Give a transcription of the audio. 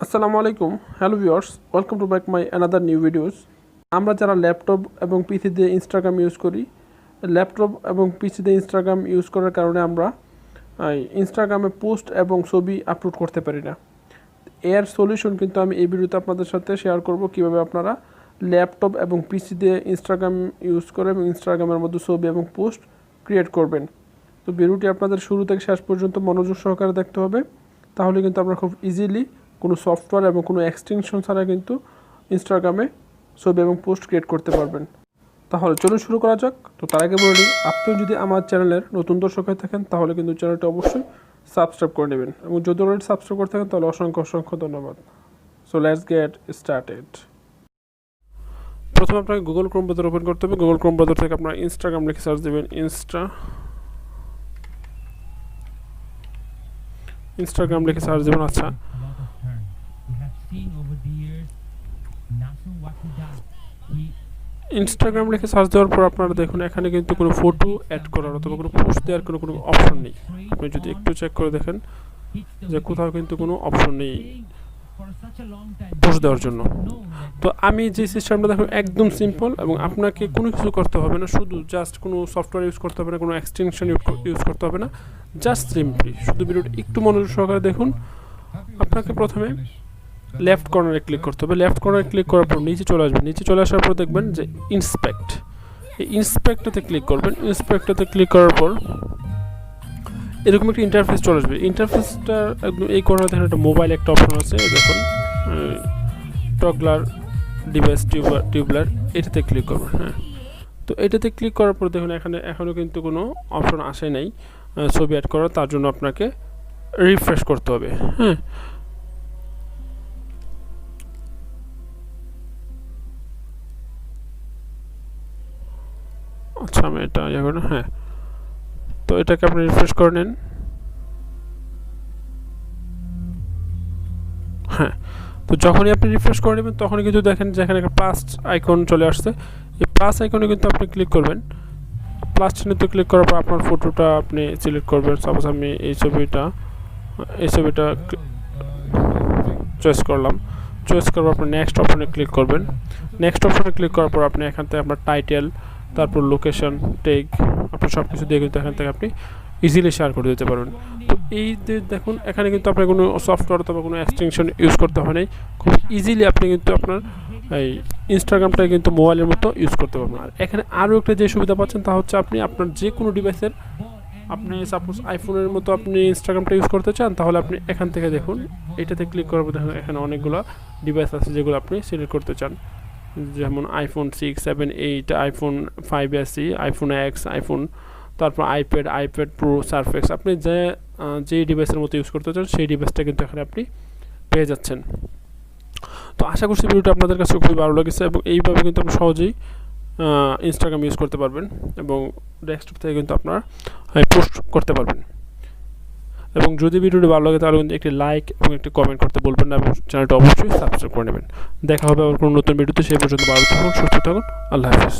আসসালামু আলাইকুম, hello viewers, welcome to back my another new videos. আমরা যারা ল্যাপটপ এবং পিসি দিয়ে ইনস্টাগ্রাম ইউজ করি, ল্যাপটপ এবং পিসি দিয়ে ইনস্টাগ্রাম ইউজ করার কারণে আমরা ইনস্টাগ্রামে পোস্ট এবং ছবি আপলোড করতে পারি না। এর সলিউশন কিন্তু আমি এই ভিডিওতে আপনাদের সাথে শেয়ার করব, কীভাবে আপনারা ল্যাপটপ এবং পিসি দিয়ে ইনস্টাগ্রাম ইউজ করে এবং ইনস্টাগ্রামের মধ্যে ছবি এবং পোস্ট ক্রিয়েট করবেন। তো ভিডিওটি আপনাদের শুরু থেকে শেষ পর্যন্ত মনোযোগ সহকারে দেখতে হবে, তাহলে কিন্তু আপনারা খুব ইজিলি কোনো সফটওয়্যার এবং কোনো এক্সটেনশন ছাড়া কিন্তু ইনস্টাগ্রামে ছবি এবং পোস্ট ক্রিয়েট করতে পারবেন। তাহলে চলুন শুরু করা যাক। তো তার আগে বলি, আপনি যদি আমার চ্যানেলের নতুন দর্শক হয়ে থাকেন তাহলে কিন্তু চ্যানেলটি অবশ্যই সাবস্ক্রাইব করে নেবেন, এবং যদি অলরেডি সাবস্ক্রাইব করে থাকেন তাহলে অসংখ্য ধন্যবাদ। So let's get started. প্রথমে আপনাকে গুগল ক্রোম ব্রাউজার ওপেন করতে হবে। গুগল ক্রোম ব্রাউজার থেকে আপনারা ইনস্টাগ্রাম লিখে সার্চ দেবেন। ইনস্টাগ্রাম লিখে সার্চ দেবেন। আচ্ছা, ইনস্টাগ্রাম লিখে সার্চ দেওয়ার পর আপনারা দেখুন এখানে কিন্তু কোনো ফটো অ্যাড করার অথবা কোনো পোস্ট দেওয়ার কোনো অপশন নেই। আপনি যদি একটু চেক করে দেখেন যে কোথাও কিন্তু কোনো অপশন নেই পোস্ট দেওয়ার জন্য। তো আমি যে সিস্টেমটা দেখুন একদম সিম্পল, এবং আপনাকে কোনো কিছু করতে হবে না, শুধু জাস্ট কোনো সফটওয়্যার ইউজ করতে হবে না, কোনো এক্সটেনশন ইউজ করতে হবে না, জাস্ট সিম্পলি শুধু ভিডিওটা একটু মনোযোগ সহকারে দেখুন। আপনাকে প্রথমে লেফট কর্নারে ক্লিক করতে হবে। লেফট কর্নারে ক্লিক করার পর নিচে চলে আসবেন। নিচে চলে আসার পর দেখবেন যে ইন্সপেক্ট, এই ইন্সপেক্টটাতে ক্লিক করবেন। ইন্সপেক্টটাতে ক্লিক করার পর এরকম একটা ইন্টারফেস চলে আসবে। ইন্টারফেসটা একদম এই কর্নারে দেখেন একটা মোবাইল একটা অপশন আছে, দেখুন টগলার ডিভাইস টিউবলার, এটাতে ক্লিক করবেন। হ্যাঁ, তো এটাতে ক্লিক করার পর দেখুন এখানে এখনও কিন্তু কোনো অপশন আসে নাই ছবি অ্যাড করার, তার জন্য আপনাকে রিফ্রেশ করতে হবে। হ্যাঁ, আচ্ছা আমি এটা ইয়ে করি। হ্যাঁ, তো এটাকে আপনি রিফ্রেশ করে নেন। হ্যাঁ, তো যখনই আপনি রিফ্রেশ করে নেবেন তখনই কিন্তু দেখেন যে এখানে একটা প্লাস আইকন চলে আসছে। এই প্লাস আইকনে কিন্তু আপনি ক্লিক করবেন। প্লাস চিহ্নতে ক্লিক করার পর আপনার ফটোটা আপনি সিলেক্ট করবেন। সাপোজ আমি এই ছবিটা চয়েস করলাম। চয়েস করার পর আপনি নেক্সট অপশনে ক্লিক করবেন। নেক্সট অপশনে ক্লিক করার পর আপনি এখান থেকে আপনার টাইটেল, তারপর লোকেশন, টেগ, আপনার সব কিছু দিয়ে কিন্তু এখান থেকে আপনি ইজিলি শেয়ার করে দিতে পারবেন। তো এই যে দেখুন এখানে কিন্তু আপনার কোনো সফটওয়্যার অথবা কোনো এক্সটেনশন ইউজ করতে হয় নাই, খুব ইজিলি আপনি কিন্তু আপনার এই ইনস্টাগ্রামটা কিন্তু মোবাইলের মতো ইউজ করতে পারবেন। আর এখানে আরও একটা যে সুবিধা পাচ্ছেন তা হচ্ছে আপনি আপনার যে কোনো ডিভাইসের, আপনি সাপোজ আইফোনের মতো আপনি ইনস্টাগ্রামটা ইউজ করতে চান, তাহলে আপনি এখান থেকে দেখুন এটাতে ক্লিক করার পর দেখুন এখানে অনেকগুলো ডিভাইস আছে যেগুলো আপনি সিলেক্ট করতে চান, যেমন iPhone 6, 7, 8, iPhone 5SE, iPhone x, iPhone, তারপর আইপ্যাড প্রো, সারফেক্স, আপনি যে ডিভাইসের মতো ইউজ করতে চান সেই ডিভাইসটা কিন্তু এখানে আপনি পেয়ে যাচ্ছেন। তো আশা করছি ভিডিওটা আপনাদের কাছে খুবই ভালো লেগেছে, এবং এইভাবে কিন্তু আপনি সহজেই ইনস্টাগ্রাম ইউজ করতে পারবেন এবং ডেস্কটপ থেকে কিন্তু আপনারা পোস্ট করতে পারবেন। এবং যদি ভিডিওটি ভালো লাগে তাহলে কিন্তু একটি লাইক এবং একটি কমেন্ট করতে বলবেন না, এবং চ্যানেলটা অবশ্যই সাবস্ক্রাইব করে নেবেন। দেখা হবে আবার কোনো নতুন ভিডিওতে। সেই পর্যন্ত ভালো থাকুন, সুস্থ থাকুন, আল্লাহ হাফেজ।